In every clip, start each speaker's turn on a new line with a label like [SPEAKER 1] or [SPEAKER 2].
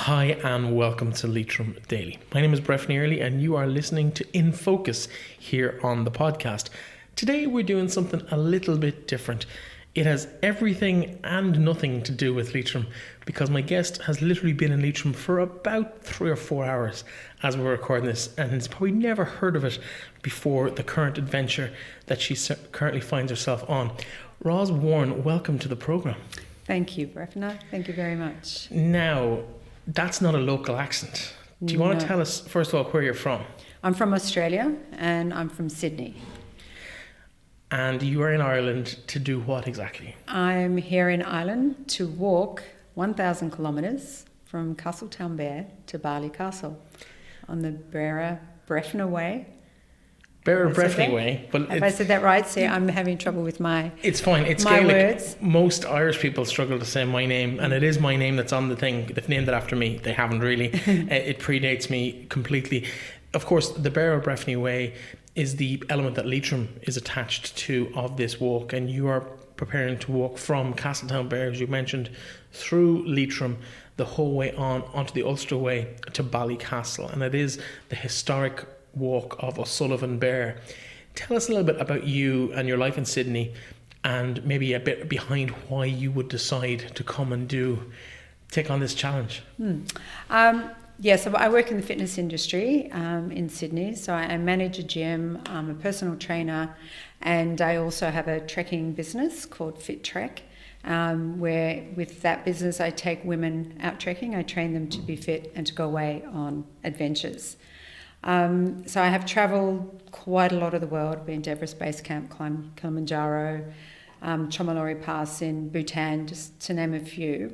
[SPEAKER 1] Hi and welcome to Leitrim Daily. My name is Breifne Way and you are listening to In Focus here on the podcast. Today we're doing something a little bit different. It has everything and nothing to do with Leitrim because my guest has literally been in Leitrim for about 3 or 4 hours as we're recording this and has probably never heard of it before the current adventure that she currently finds herself on. Roz Warne, welcome to the programme.
[SPEAKER 2] Thank you, Breifne. Thank you very much.
[SPEAKER 1] Now, that's not a local accent. Do you want to tell us, first of all, where you're from?
[SPEAKER 2] I'm from Australia and I'm from Sydney.
[SPEAKER 1] And you are in Ireland to do what exactly?
[SPEAKER 2] I'm here in Ireland to walk 1,000 kilometres from Castletownbere to Barley Castle on the Beara Breifne Way.
[SPEAKER 1] Beara Breifne Way.
[SPEAKER 2] But have I said that right? See, I'm having trouble with my
[SPEAKER 1] It's fine. It's
[SPEAKER 2] my
[SPEAKER 1] Gaelic.
[SPEAKER 2] words.
[SPEAKER 1] Most Irish people struggle to say my name, and it is my name that's on the thing. They've named it after me. They haven't really. It predates me completely. Of course, the Beara Breifne Way is the element that Leitrim is attached to of this walk, and you are preparing to walk from Castletownbere, as you mentioned, through Leitrim, the whole way onto the Ulster Way to Ballycastle, and it is the historic walk of O'Sullivan Beare. Tell us a little bit about you and your life in Sydney, and maybe a bit behind why you would decide to come and take on this challenge.
[SPEAKER 2] So I work in the fitness industry in Sydney. So I manage a gym, I'm a personal trainer, and I also have a trekking business called Fit Trek, where with that business I take women out trekking. I train them to be fit and to go away on adventures. So I have travelled quite a lot of the world, been to Everest Base Camp, climbed Kilimanjaro, Chomoluri Pass in Bhutan, just to name a few.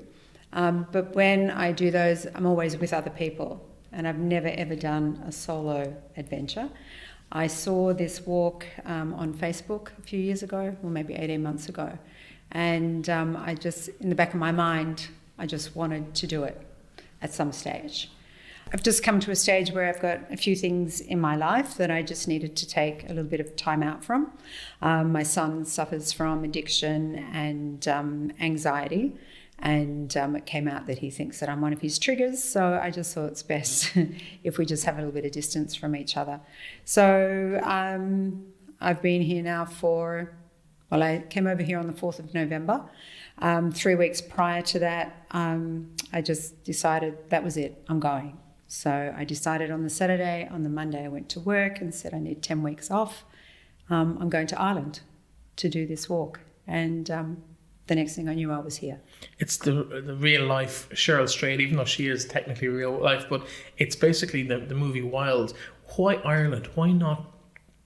[SPEAKER 2] But when I do those, I'm always with other people, and I've never ever done a solo adventure. I saw this walk on Facebook a few years ago, or maybe 18 months ago, and I just, in the back of my mind, I just wanted to do it at some stage. I've just come to a stage where I've got a few things in my life that I just needed to take a little bit of time out from. My son suffers from addiction and anxiety, and it came out that he thinks that I'm one of his triggers, so I just thought it's best if we just have a little bit of distance from each other. So I've been here now I came over here on the 4th of November. 3 weeks prior to that, I just decided that was it, I'm going. So I decided on the Saturday, on the Monday I went to work and said I need 10 weeks off. I'm going to Ireland to do this walk. And the next thing I knew, I was here. It's
[SPEAKER 1] the real life Cheryl Strayed, even though she is technically real life, but it's basically the movie Wild. Why Ireland? Why not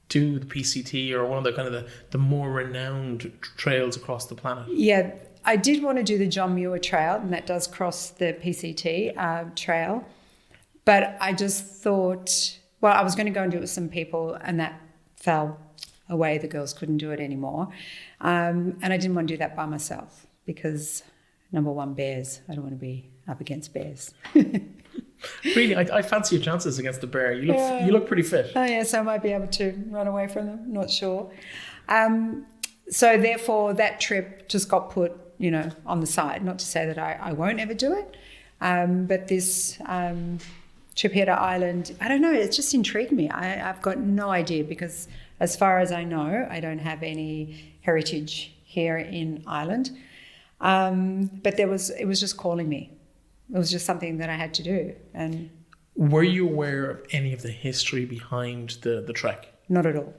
[SPEAKER 1] do the PCT or one of the kind of the more renowned trails across the planet?
[SPEAKER 2] Yeah, I did want to do the John Muir Trail, and that does cross the PCT trail. But I just thought, I was going to go and do it with some people, and that fell away. The girls couldn't do it anymore. And I didn't want to do that by myself because, number one, bears. I don't want to be up against bears.
[SPEAKER 1] Really? I fancy your chances against the bear. You look pretty fit.
[SPEAKER 2] Oh, yeah, so I might be able to run away from them. Not sure. So therefore, that trip just got put, on the side. Not to say that I won't ever do it. But this trip here to Ireland, I don't know, it's just intrigued me. I've got no idea because as far as I know, I don't have any heritage here in Ireland. But it was just calling me. It was just something that I had to do. And
[SPEAKER 1] were you aware of any of the history behind the trek?
[SPEAKER 2] Not at all.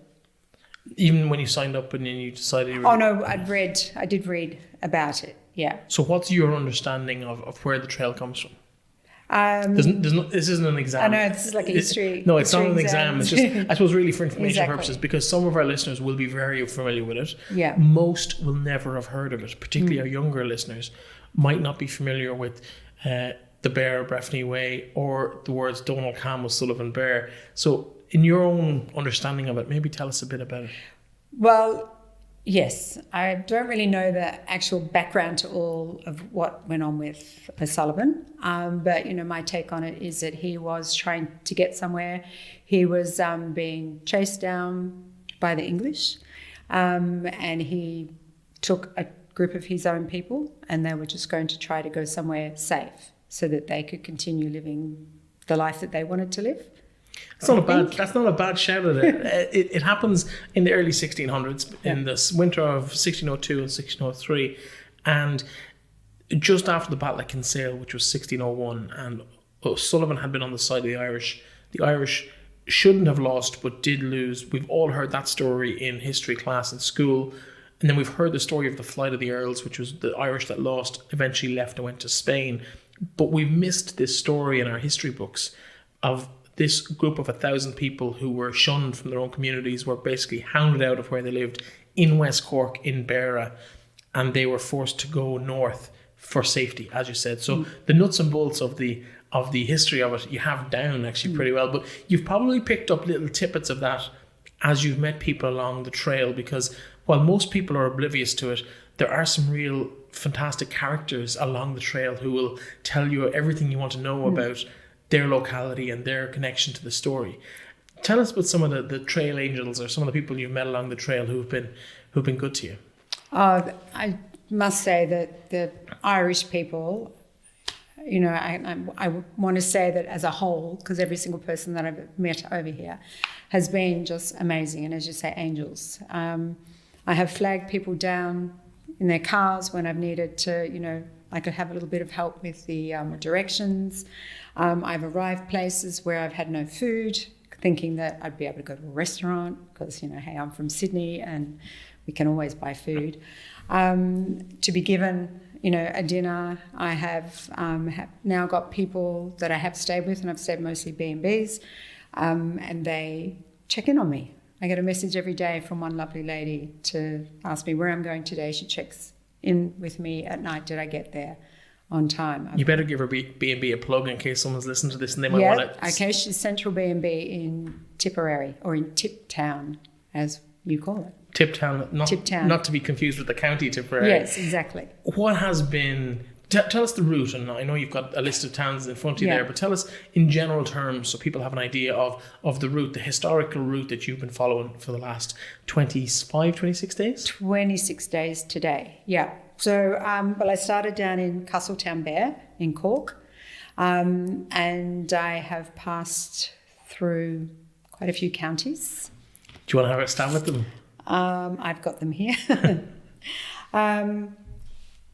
[SPEAKER 1] Even when you signed up and then you decided you were...
[SPEAKER 2] Oh no, I did read about it, yeah.
[SPEAKER 1] So what's your understanding of where the trail comes from? This isn't an exam.
[SPEAKER 2] I know, this is like a history.
[SPEAKER 1] No, it's not an exam. It's just, I suppose, really for information
[SPEAKER 2] Exactly.
[SPEAKER 1] purposes, because some of our listeners will be very familiar with it.
[SPEAKER 2] Yeah.
[SPEAKER 1] Most will never have heard of it, particularly our younger listeners might not be familiar with the Beara Breifne Way or the words Dónal Cam O'Sullivan Beare. So in your own understanding of it, maybe tell us a bit about it.
[SPEAKER 2] Well, yes, I don't really know the actual background to all of what went on with O'Sullivan, but my take on it is that he was trying to get somewhere. He was being chased down by the English, and he took a group of his own people, and they were just going to try to go somewhere safe. so that they could continue living the life that they wanted to live.
[SPEAKER 1] That's not a bad shout at it. It happens in the early 1600s, in the winter of 1602 and 1603, and just after the Battle of Kinsale, which was 1601, and O'Sullivan had been on the side of the Irish. The Irish shouldn't have lost, but did lose. We've all heard that story in history class in school. And then we've heard the story of the flight of the Earls, which was the Irish that lost, eventually left and went to Spain. But we've missed this story in our history books of this group of 1,000 people who were shunned from their own communities, were basically hounded out of where they lived in West Cork, in Beara, and they were forced to go north for safety, as you said. So the nuts and bolts of the history of it, you have down actually pretty well, but you've probably picked up little tidbits of that as you've met people along the trail, because while most people are oblivious to it, there are some real fantastic characters along the trail who will tell you everything you want to know about their locality and their connection to the story. Tell us about some of the trail angels, or some of the people you've met along the trail who've been good to you.
[SPEAKER 2] I must say that the Irish people, you know, I want to say that as a whole, because every single person that I've met over here has been just amazing, and as you say, angels. I have flagged people down in their cars when I've needed to, you know, I could have a little bit of help with the directions. I've arrived places where I've had no food, thinking that I'd be able to go to a restaurant because, you know, hey, I'm from Sydney and we can always buy food. To be given, you know, a dinner. I have now got people that I have stayed with, and I've stayed mostly B&Bs, and they check in on me. I get a message every day from one lovely lady to ask me where I'm going today. She checks in with me at night. Did I get there on time?
[SPEAKER 1] You better give her B&B a plug in case someone's listening to this and they might want to...
[SPEAKER 2] Okay, she's Central B&B in Tipperary, or in Tip Town, as you call it.
[SPEAKER 1] Tip Town, not to be confused with the county Tipperary.
[SPEAKER 2] Yes, exactly.
[SPEAKER 1] What has been... Tell us the route, and I know you've got a list of towns in front of you there, but tell us in general terms so people have an idea of the route, the historical route that you've been following for the last 26 days? 26
[SPEAKER 2] days today, yeah. So, well, I started down in Castletownbere in Cork, and I have passed through quite a few counties.
[SPEAKER 1] Do you want to have a stab at them?
[SPEAKER 2] I've got them here.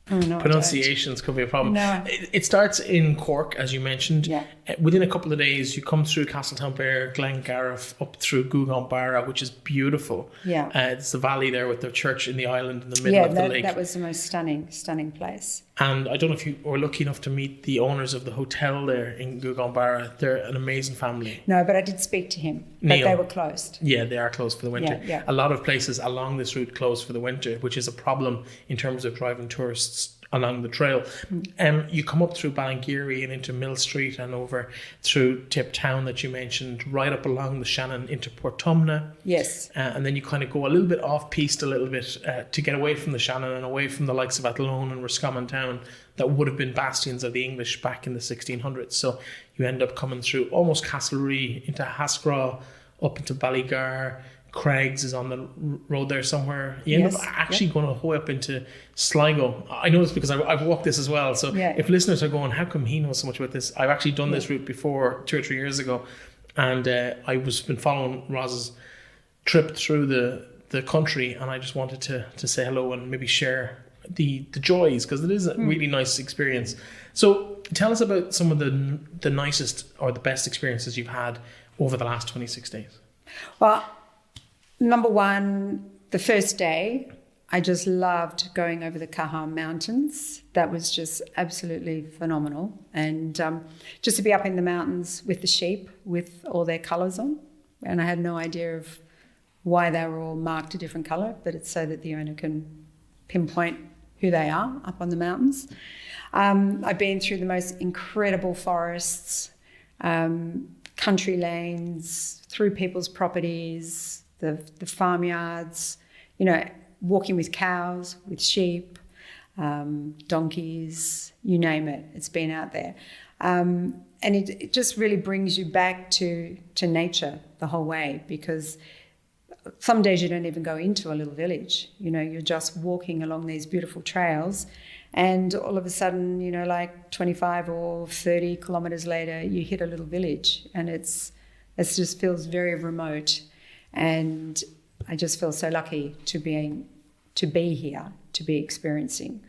[SPEAKER 1] Pronunciations could be a problem.
[SPEAKER 2] No.
[SPEAKER 1] It starts in Cork, as you mentioned.
[SPEAKER 2] Yeah.
[SPEAKER 1] Within a couple of days, you come through Castletownbere, Glengarriff, up through Gougane, which is beautiful.
[SPEAKER 2] Yeah.
[SPEAKER 1] It's the valley there with the church in the island in the middle of the lake.
[SPEAKER 2] That was the most stunning place.
[SPEAKER 1] And I don't know if you were lucky enough to meet the owners of the hotel there in Gougane. They're an amazing family.
[SPEAKER 2] No, but I did speak to him.
[SPEAKER 1] Neil.
[SPEAKER 2] But they were closed.
[SPEAKER 1] Yeah, they are closed for the winter.
[SPEAKER 2] Yeah.
[SPEAKER 1] A lot of places along this route close for the winter, which is a problem in terms of driving tourists along the trail. You come up through Ballingeary and into Mill Street and over through Tip Town that you mentioned, right up along the Shannon into Portumna.
[SPEAKER 2] Yes.
[SPEAKER 1] And then you kind of go a little bit off-piste a little bit to get away from the Shannon and away from the likes of Athlone and Roscommon Town that would have been bastions of the English back in the 1600s. So you end up coming through almost Castlerea into Hascraw, up into Ballygar. Craig's is on the road there somewhere. You end up actually going all the way up into Sligo. I know this because I've walked this as well. So if listeners are going, how come he knows so much about this? I've actually done this route before 2 or 3 years ago. And I was been following Roz's trip through the country, and I just wanted to say hello and maybe share the joys, because it is a really nice experience. So tell us about some of the nicest or the best experiences you've had over the last 26 days.
[SPEAKER 2] Well, number one, the first day, I just loved going over the Caja Mountains. That was just absolutely phenomenal. And just to be up in the mountains with the sheep with all their colours on. And I had no idea of why they were all marked a different colour, but it's so that the owner can pinpoint who they are up on the mountains. I've been through the most incredible forests, country lanes, through people's properties, the farmyards, you know, walking with cows, with sheep, donkeys, you name it, it's been out there. And it just really brings you back to nature the whole way, because some days you don't even go into a little village. You know, you're just walking along these beautiful trails, and all of a sudden, you know, like 25 or 30 kilometres later, you hit a little village, and it just feels very remote. And I just feel so lucky to be here, to be experiencing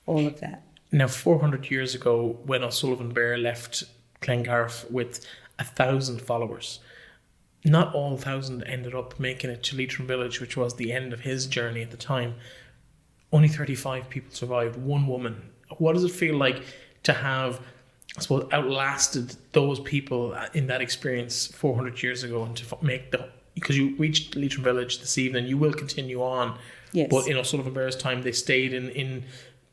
[SPEAKER 2] all of that.
[SPEAKER 1] Now, 400 years ago, when O'Sullivan Beare left Glengarriff with 1,000 followers, not all 1,000 ended up making it to Leitrim Village, which was the end of his journey at the time. Only 35 people survived, one woman. What does it feel like to have, I suppose, outlasted those people in that experience 400 years ago, and to make because you reached Leitrim Village this evening, you will continue on.
[SPEAKER 2] Yes.
[SPEAKER 1] But in O'Sullivan Beare's time, they stayed in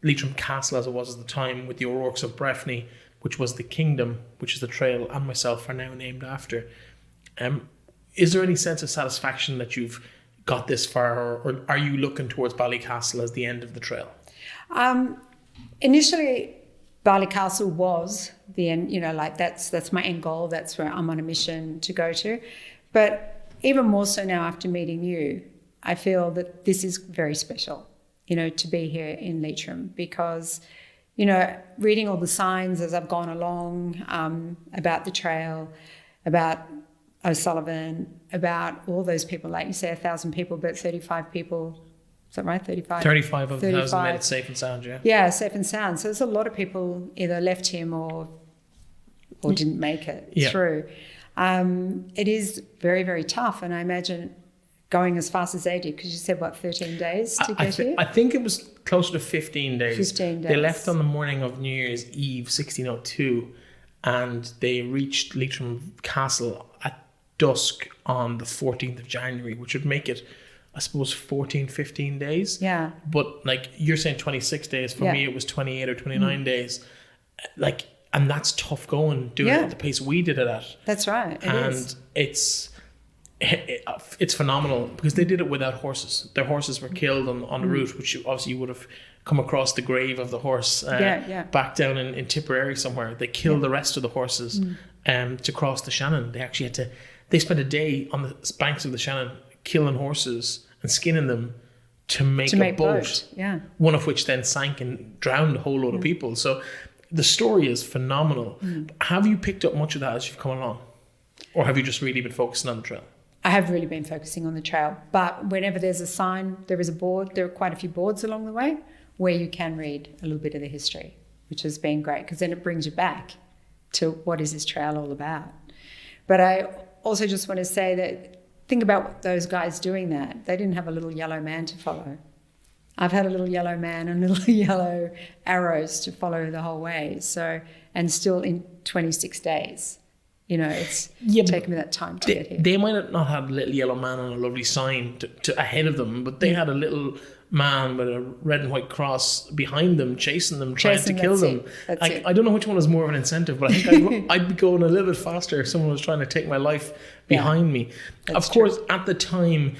[SPEAKER 1] Leitrim Castle, as it was at the time, with the O'Rourke's of Breifne, which was the kingdom, which is the trail and myself are now named after. Is there any sense of satisfaction that you've got this far, or are you looking towards Ballycastle as the end of the trail?
[SPEAKER 2] Initially, Ballycastle was the end, you know, like that's my end goal. That's where I'm on a mission to go to. But even more so now after meeting you, I feel that this is very special, you know, to be here in Leitrim, because, you know, reading all the signs as I've gone along about the trail, about O'Sullivan, about all those people, like you say, 1,000 people, but 35 people, is that right? 35?
[SPEAKER 1] 35 of 1,000 made it safe and sound, yeah.
[SPEAKER 2] Yeah, safe and sound. So there's a lot of people either left him or didn't make it through. It is very, very tough, and I imagine going as fast as they did, because you said, 13 days to get here?
[SPEAKER 1] I think it was closer to 15 days.
[SPEAKER 2] 15 days.
[SPEAKER 1] They left on the morning of New Year's Eve, 1602, and they reached Leitrim Castle at dusk on the 14th of January, which would make it, I suppose, 14, 15 days.
[SPEAKER 2] Yeah.
[SPEAKER 1] But like you're saying 26 days, for me it was 28 or 29 days. Like, and that's tough going, doing it at the pace we did it at.
[SPEAKER 2] That's right.
[SPEAKER 1] It's phenomenal, because they did it without horses. Their horses were killed on the route, which obviously you would have come across the grave of the horse back down in Tipperary somewhere. They killed the rest of the horses to cross the Shannon. They actually they spent a day on the banks of the Shannon killing horses and skinning them to make a boat.
[SPEAKER 2] Yeah.
[SPEAKER 1] One of which then sank and drowned a whole load of people. So the story is phenomenal. Have you picked up much of that as you've come along? Or have you just really been focusing on the trail?
[SPEAKER 2] I have really been focusing on the trail, but whenever there's a sign, there is a board. There are quite a few boards along the way where you can read a little bit of the history, which has been great, because then it brings you back to what is this trail all about. But I also just want to say that, think about those guys doing that. They didn't have a little yellow man to follow. I've had a little yellow man and little yellow arrows to follow the whole way. So, and still in 26 days. You know, it's taken me that time to get here.
[SPEAKER 1] They might not have a little yellow man on a lovely sign to ahead of them, but they had a little man with a red and white cross behind them, chasing them, trying to kill them. I don't know which one is more of an incentive, but I think I'd be going a little bit faster if someone was trying to take my life behind me. Of course, at the time,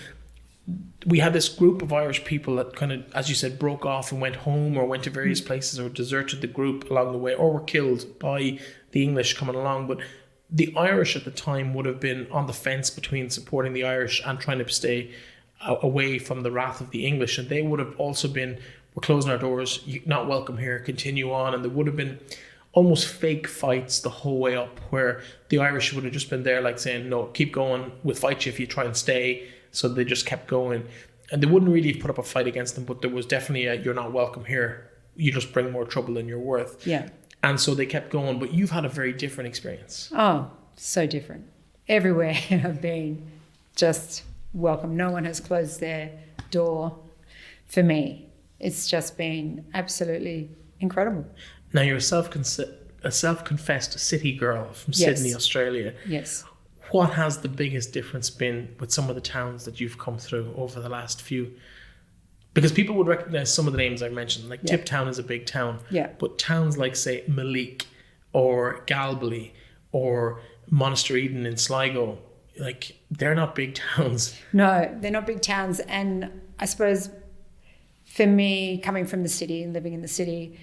[SPEAKER 1] we had this group of Irish people that kind of, as you said, broke off and went home or went to various places or deserted the group along the way or were killed by the English coming along. But the Irish at the time would have been on the fence between supporting the Irish and trying to stay away from the wrath of the English. And they would have also been, we're closing our doors, you're not welcome here, continue on. And there would have been almost fake fights the whole way up, where the Irish would have just been there like saying, no, keep going, we'll fight you if you try and stay. So they just kept going. And they wouldn't really put up a fight against them, but there was definitely a, you're not welcome here. You just bring more trouble than you're worth.
[SPEAKER 2] Yeah.
[SPEAKER 1] And so they kept going, but you've had a very different experience.
[SPEAKER 2] Oh, so different. Everywhere I've been, just welcome. No one has closed their door for me. It's just been absolutely incredible.
[SPEAKER 1] Now, you're a self-confessed city girl from Sydney, Australia.
[SPEAKER 2] Yes.
[SPEAKER 1] What has the biggest difference been with some of the towns that you've come through over the last few? Because people would recognise some of the names I mentioned, like Tiptown is a big town.
[SPEAKER 2] Yeah.
[SPEAKER 1] But towns like, say, Malik or Galbally or Monaster Eden in Sligo, like, they're not big towns.
[SPEAKER 2] No, they're not big towns. And I suppose for me, coming from the city and living in the city,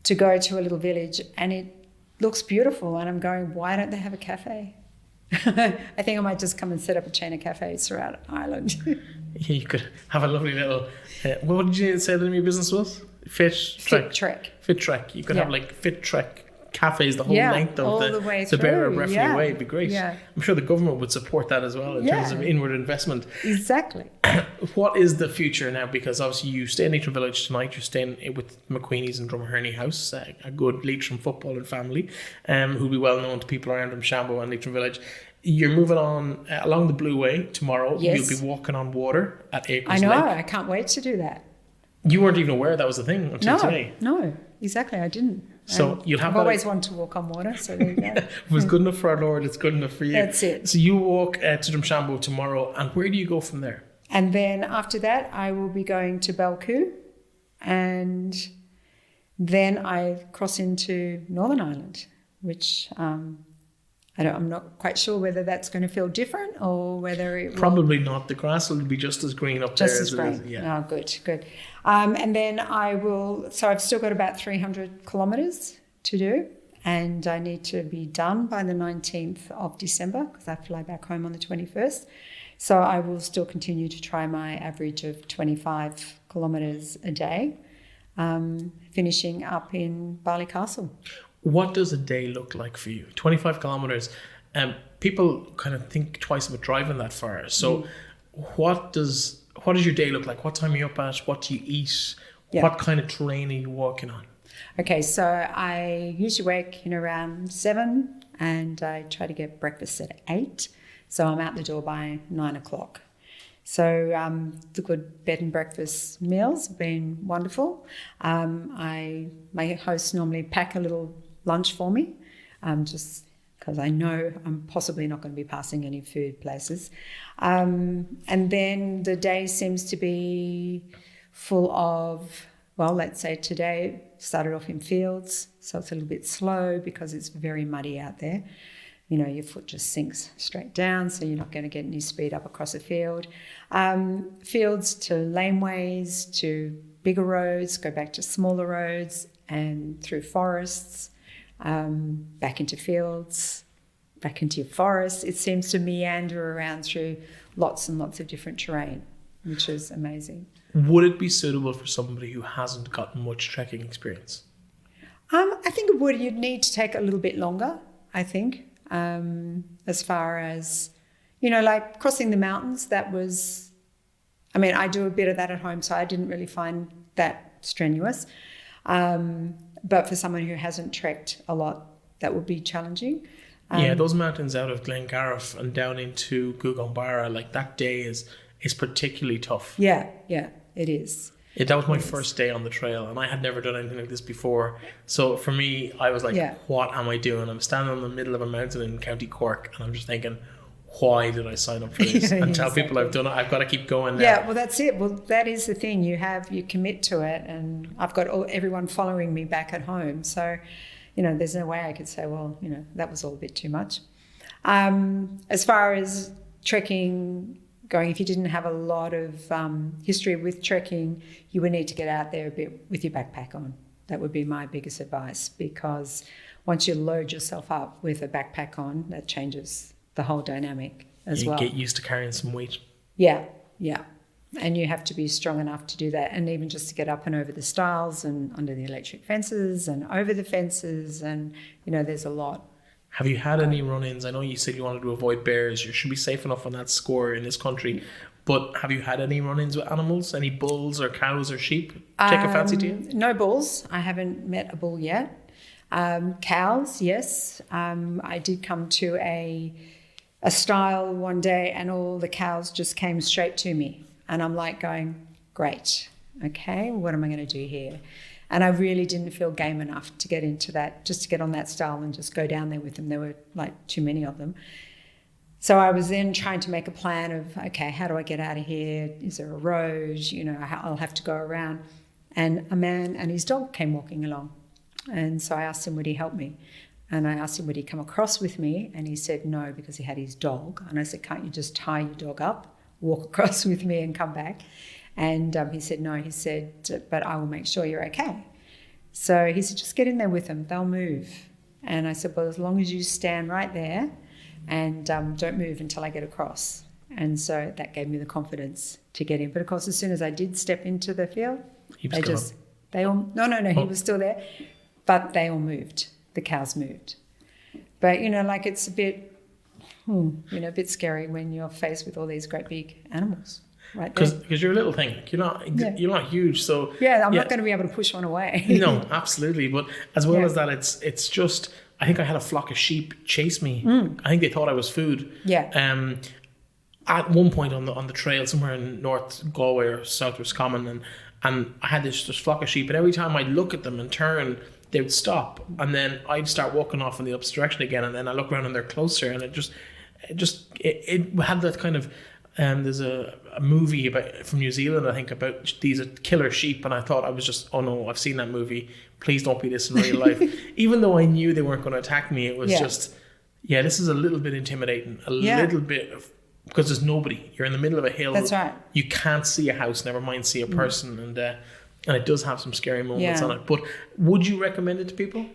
[SPEAKER 2] to go to a little village and it looks beautiful, and I'm going, why don't they have a cafe? I think I might just come and set up a chain of cafes throughout Ireland.
[SPEAKER 1] Yeah, you could have a lovely little. What did you say the name of your business was? Fit Trek. Fit Trek. You could have like Fit Trek cafes the whole length of the Beara Breifne Way. It'd be great.
[SPEAKER 2] Yeah.
[SPEAKER 1] I'm sure the government would support that as well in terms of inward investment.
[SPEAKER 2] Exactly.
[SPEAKER 1] What is the future now? Because obviously you stay in Leitrim Village tonight. You're staying with McQueenie's in Drumherney House, a good Leitrim footballing family, who'll be well known to people around Drumshanbo and Leitrim Village. You're moving on along the Blue Way tomorrow.
[SPEAKER 2] Yes.
[SPEAKER 1] You'll be walking on water at Acres
[SPEAKER 2] I know.
[SPEAKER 1] Lake.
[SPEAKER 2] I can't wait to do that.
[SPEAKER 1] You weren't even aware that was a thing until today.
[SPEAKER 2] No, exactly. I didn't.
[SPEAKER 1] So you'll have.
[SPEAKER 2] I've always wanted to walk on water. So there you go.
[SPEAKER 1] If it was good enough for our Lord, it's good enough for you.
[SPEAKER 2] That's it.
[SPEAKER 1] So you walk to Drumshanbo tomorrow, and where do you go from there?
[SPEAKER 2] And then after that, I will be going to Belcoo, and then I cross into Northern Ireland, which I'm not quite sure whether that's going to feel different or whether it will.
[SPEAKER 1] Probably not. The grass will be just as green up there as it is. Yeah.
[SPEAKER 2] Oh, good. And then I will. So I've still got about 300 kilometres to do, and I need to be done by the 19th of December because I fly back home on the 21st. So I will still continue to try my average of 25 kilometres a day, finishing up in Barley Castle. What
[SPEAKER 1] does a day look like for you? 25 kilometres. People kind of think twice about driving that far. So what does your day look like? What time are you up at? What do you eat? Yeah. What kind of terrain are you walking on?
[SPEAKER 2] Okay, so I usually wake in around 7 and I try to get breakfast at 8. So I'm out the door by 9 o'clock. So the good bed and breakfast meals have been wonderful. My hosts normally pack a little lunch for me, just because I know I'm possibly not going to be passing any food places. And then the day seems to be full of, well, let's say today started off in fields, so it's a little bit slow because it's very muddy out there. You know, your foot just sinks straight down, so you're not going to get any speed up across a field. Fields to laneways, to bigger roads, go back to smaller roads, and through forests, back into fields, back into your forests. It seems to meander around through lots and lots of different terrain, which is amazing.
[SPEAKER 1] Would it be suitable for somebody who hasn't got much trekking experience?
[SPEAKER 2] I think it would. You'd need to take a little bit longer, I think. As far as, you know, like crossing the mountains, I do a bit of that at home, so I didn't really find that strenuous. But for someone who hasn't trekked a lot, that would be challenging.
[SPEAKER 1] Those mountains out of Glengarriff and down into Beara, like that day is particularly tough.
[SPEAKER 2] Yeah, it is.
[SPEAKER 1] That was my first day on the trail, and I had never done anything like this before. So for me, I was like, what am I doing? I'm standing in the middle of a mountain in County Cork, and I'm just thinking, why did I sign up for this? And tell people I've done it, I've got to keep going now.
[SPEAKER 2] Yeah, well, that's it. Well, that is the thing. You commit to it, and I've got everyone following me back at home. So, you know, there's no way I could say, well, you know, that was all a bit too much. As far as trekking going, if you didn't have a lot of history with trekking, you would need to get out there a bit with your backpack on. That would be my biggest advice, because once you load yourself up with a backpack on, that changes the whole dynamic as well.
[SPEAKER 1] You get used to carrying some weight.
[SPEAKER 2] Yeah. And you have to be strong enough to do that, and even just to get up and over the stiles and under the electric fences and over the fences, and, you know, there's a lot.
[SPEAKER 1] Have you had any run-ins? I know you said you wanted to avoid bears. You should be safe enough on that score in this country. But have you had any run-ins with animals? Any bulls or cows or sheep take a fancy to you?
[SPEAKER 2] No bulls. I haven't met a bull yet. Cows, yes. I did come to a stile one day, and all the cows just came straight to me. And I'm like going, great. Okay, what am I going to do here? And I really didn't feel game enough to get into that, just to get on that stile and just go down there with them. There were like too many of them. So I was then trying to make a plan of, okay, how do I get out of here? Is there a road? You know, I'll have to go around. And a man and his dog came walking along. And so I asked him, would he help me? And I asked him, would he come across with me? And he said no, because he had his dog. And I said, can't you just tie your dog up, walk across with me and come back? And he said, no. He said, but I will make sure you're okay. So he said, just get in there with them. They'll move. And I said, well, as long as you stand right there and don't move until I get across. And so that gave me the confidence to get in. But of course, as soon as I did step into the field, he was still there, but they all moved. The cows moved. But, like it's a bit, a bit scary when you're faced with all these great big animals. Right,
[SPEAKER 1] because you're a little thing. You're not huge, so
[SPEAKER 2] I'm not going to be able to push one away.
[SPEAKER 1] No, absolutely. But as well as that, it's just. I think I had a flock of sheep chase me. I think they thought I was food.
[SPEAKER 2] Yeah.
[SPEAKER 1] At one point on the trail somewhere in North Galway or South Roscommon, and I had this flock of sheep, and every time I'd look at them and turn, they would stop, and then I'd start walking off in the opposite direction again, and then I look around and they're closer, and it had that kind of. There's a movie from New Zealand, I think, about these killer sheep, and I thought I was just, oh no, I've seen that movie. Please don't be this in real life. Even though I knew they weren't going to attack me, it was just, this is a little bit intimidating, little bit of, because there's nobody. You're in the middle of a hill.
[SPEAKER 2] That's right.
[SPEAKER 1] You can't see a house, never mind see a person, and it does have some scary moments on it. But would you recommend it to people?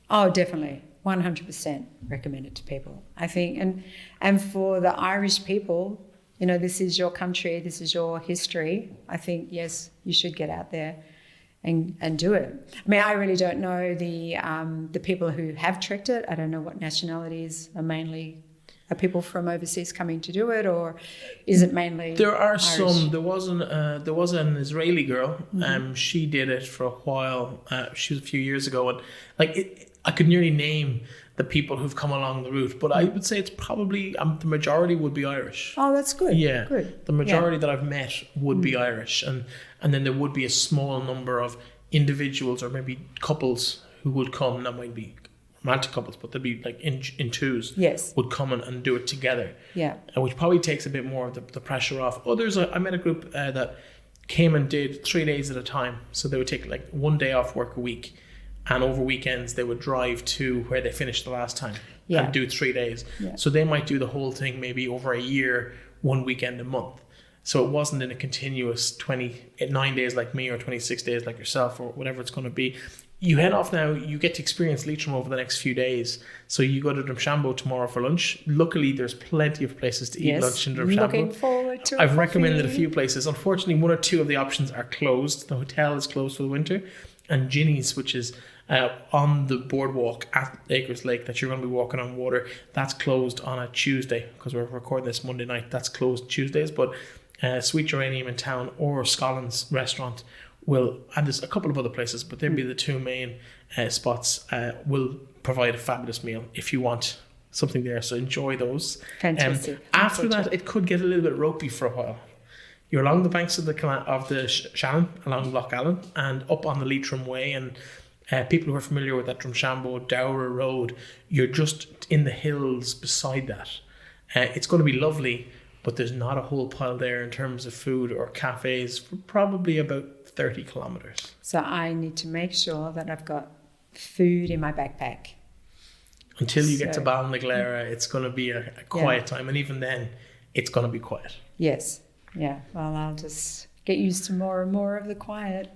[SPEAKER 2] Oh, definitely. 100% recommend it to people. I think, and for the Irish people, this is your country, this is your history. I think, yes, you should get out there and do it. I mean, I really don't know the people who have trekked it. I don't know what nationalities are people from overseas coming to do it, or is it mainly
[SPEAKER 1] There are
[SPEAKER 2] Irish?
[SPEAKER 1] some. There was an Israeli girl. She did it for a while. She was a few years ago, and I could nearly name the people who've come along the route, but I would say it's probably the majority would be Irish.
[SPEAKER 2] Oh, that's good.
[SPEAKER 1] Yeah,
[SPEAKER 2] good.
[SPEAKER 1] The majority that I've met would be Irish, and then there would be a small number of individuals or maybe couples who would come. That might be romantic couples, but they'd be like in twos.
[SPEAKER 2] Yes,
[SPEAKER 1] would come and do it together.
[SPEAKER 2] Yeah,
[SPEAKER 1] which probably takes a bit more of the pressure off. Others, I met a group that came and did 3 days at a time, so they would take like 1 day off work a week. And over weekends, they would drive to where they finished the last time and do 3 days. Yeah. So they might do the whole thing maybe over a year, 1 weekend a month. So it wasn't in a continuous 9 days like me or 26 days like yourself or whatever it's going to be. You head off now, you get to experience Leitrim over the next few days. So you go to Drumshanbo tomorrow for lunch. Luckily, there's plenty of places to eat lunch in Drumshanbo.
[SPEAKER 2] Looking forward to it.
[SPEAKER 1] I've recommended a few places. Unfortunately, 1 or 2 of the options are closed. The hotel is closed for the winter. And Ginny's, which is on the boardwalk at Acres Lake that you're going to be walking on water, that's closed on a Tuesday because we're recording this Monday night. That's closed Tuesdays, but Sweet Geranium in town or Scollins restaurant will, and there's a couple of other places, but they'll be the 2 main spots, will provide a fabulous meal if you want something there. So enjoy those.
[SPEAKER 2] Fantastic.
[SPEAKER 1] After that, it could get a little bit ropey for a while. You're along the banks of the Shannon, along Loch Allen, and up on the Leitrim Way, and people who are familiar with that Drumshanbo, Dowra road, you're just in the hills beside that. It's going to be lovely, but there's not a whole pile there in terms of food or cafes for probably about 30 kilometres.
[SPEAKER 2] So I need to make sure that I've got food in my backpack.
[SPEAKER 1] Until you get to Ballinaglara, it's going to be a quiet time, and even then, it's going to be quiet.
[SPEAKER 2] Yes. Yeah, well, I'll just get used to more and more of the quiet.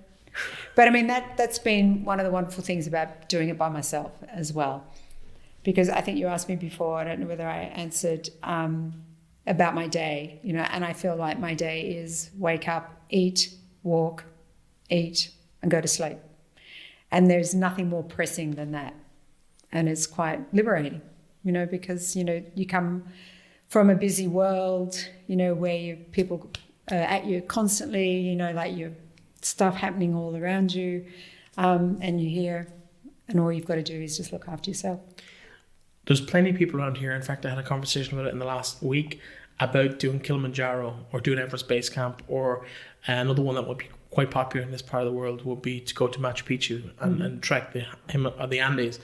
[SPEAKER 2] But I mean, that's been one of the wonderful things about doing it by myself as well. Because I think you asked me before, I don't know whether I answered, about my day, and I feel like my day is wake up, eat, walk, eat, and go to sleep. And there's nothing more pressing than that. And it's quite liberating, because, you come from a busy world, where people are at you constantly, like your stuff happening all around you, and you're here, and all you've got to do is just look after yourself.
[SPEAKER 1] There's plenty of people around here. In fact, I had a conversation about it in the last week about doing Kilimanjaro or doing Everest Base Camp, or another one that would be quite popular in this part of the world would be to go to Machu Picchu and trek the Andes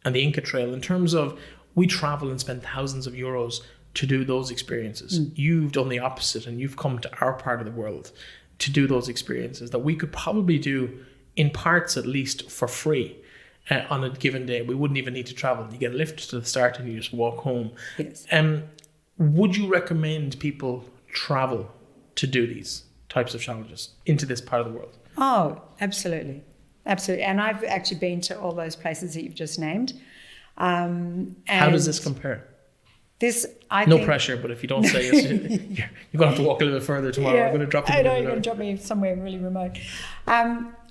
[SPEAKER 1] and the Inca Trail. In terms of, we travel and spend thousands of euros to do those experiences. You've done the opposite, and you've come to our part of the world to do those experiences that we could probably do in parts at least for free on a given day. We wouldn't even need to travel. You get a lift to the start and you just walk home.
[SPEAKER 2] Yes.
[SPEAKER 1] Would you recommend people travel to do these types of challenges into this part of the world?
[SPEAKER 2] Oh, absolutely. Absolutely. And I've actually been to all those places that you've just named.
[SPEAKER 1] How does this compare? No pressure, but if you don't say it, you're going to have to walk a little bit further tomorrow.
[SPEAKER 2] Yeah,
[SPEAKER 1] I'm going to drop you.
[SPEAKER 2] I know you're going to drop me somewhere really remote.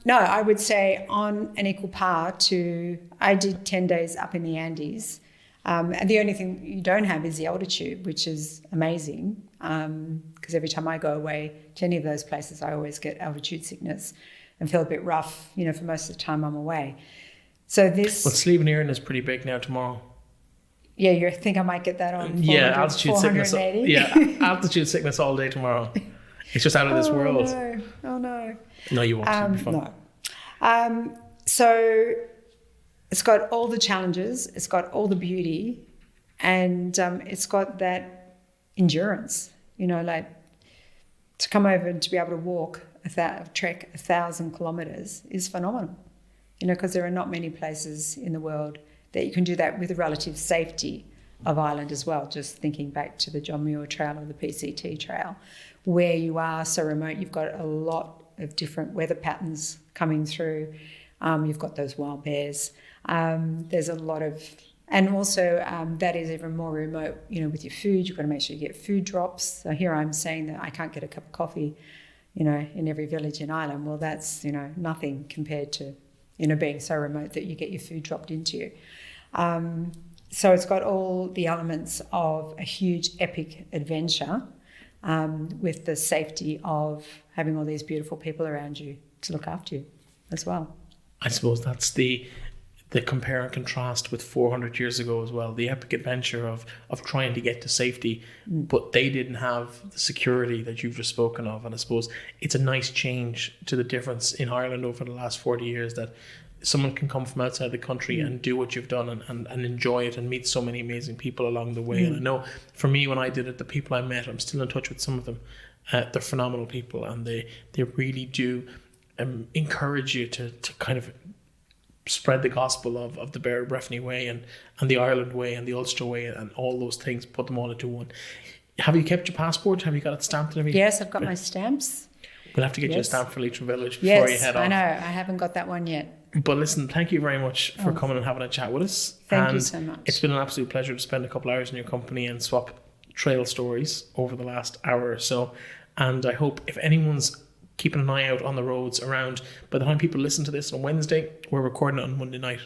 [SPEAKER 2] No, I would say on an equal par to, I did 10 days up in the Andes. And the only thing you don't have is the altitude, which is amazing. Because every time I go away to any of those places, I always get altitude sickness and feel a bit rough, for most of the time I'm away. So this...
[SPEAKER 1] But Sleeve and Erin is pretty big now tomorrow.
[SPEAKER 2] Yeah, you think I might get that on 400,
[SPEAKER 1] altitude sickness. Altitude sickness all day tomorrow. It's just out of this world.
[SPEAKER 2] Oh no.
[SPEAKER 1] No, you won't. It'll be fun.
[SPEAKER 2] No. So it's got all the challenges, it's got all the beauty, and it's got that endurance. Like to come over and to be able to walk trek 1,000 kilometres is phenomenal. Because there are not many places in the world that you can do that with the relative safety of Ireland as well. Just thinking back to the John Muir Trail or the PCT Trail, where you are so remote, you've got a lot of different weather patterns coming through. You've got those wild bears. There's a lot of, and also that is even more remote, with your food. You've got to make sure you get food drops. So here I'm saying that I can't get a cup of coffee, in every village in Ireland. Well, that's, nothing compared to, being so remote that you get your food dropped into you. So it's got all the elements of a huge epic adventure with the safety of having all these beautiful people around you to look after you as well.
[SPEAKER 1] I suppose that's the compare and contrast with 400 years ago as well, the epic adventure of trying to get to safety, but they didn't have the security that you've just spoken of. And I suppose it's a nice change to the difference in Ireland over the last 40 years that someone can come from outside the country and do what you've done and enjoy it and meet so many amazing people along the way. And I know for me, when I did it, the people I met, I'm still in touch with some of them. They're phenomenal people, and they really do encourage you to kind of spread the gospel of the Beara Breifne Way and the Ireland Way and the Ulster Way and all those things, put them all into one. Have you kept your passport? Have you got it stamped and everything?
[SPEAKER 2] Yes, I've got my stamps.
[SPEAKER 1] We'll have to get you a stamp for Leitrim Village before you head off.
[SPEAKER 2] I know. I haven't got that one yet.
[SPEAKER 1] But listen, thank you very much for coming and having a chat with us.
[SPEAKER 2] Thank you so much.
[SPEAKER 1] It's been an absolute pleasure to spend a couple of hours in your company and swap trail stories over the last hour or so. And I hope if anyone's keeping an eye out on the roads around, by the time people listen to this on Wednesday, we're recording it on Monday night,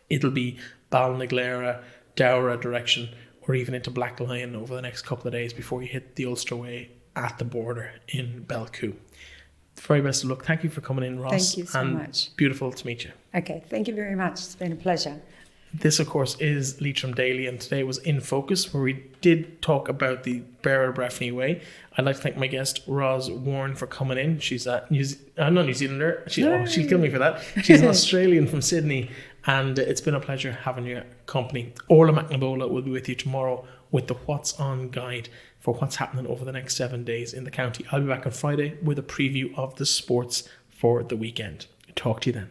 [SPEAKER 1] it'll be Ballinaglara, Dowra direction, or even into Black Lion over the next couple of days before you hit the Ulster Way at the border in Belcoo. Very best of luck. Thank you for coming in, Roz.
[SPEAKER 2] Thank you so much.
[SPEAKER 1] Beautiful to meet you.
[SPEAKER 2] Okay, thank you very much. It's been a pleasure.
[SPEAKER 1] This, of course, is Leitrim Daily, and today was In Focus, where we did talk about the Beara Breifne Way. I'd like to thank my guest, Roz Warne, for coming in. She's a I'm not New Zealander. She'll kill me for that. She's an Australian from Sydney, and it's been a pleasure having your company. Orla McNabola will be with you tomorrow with the What's On guide for what's happening over the next 7 days in the county. I'll be back on Friday with a preview of the sports for the weekend. Talk to you then.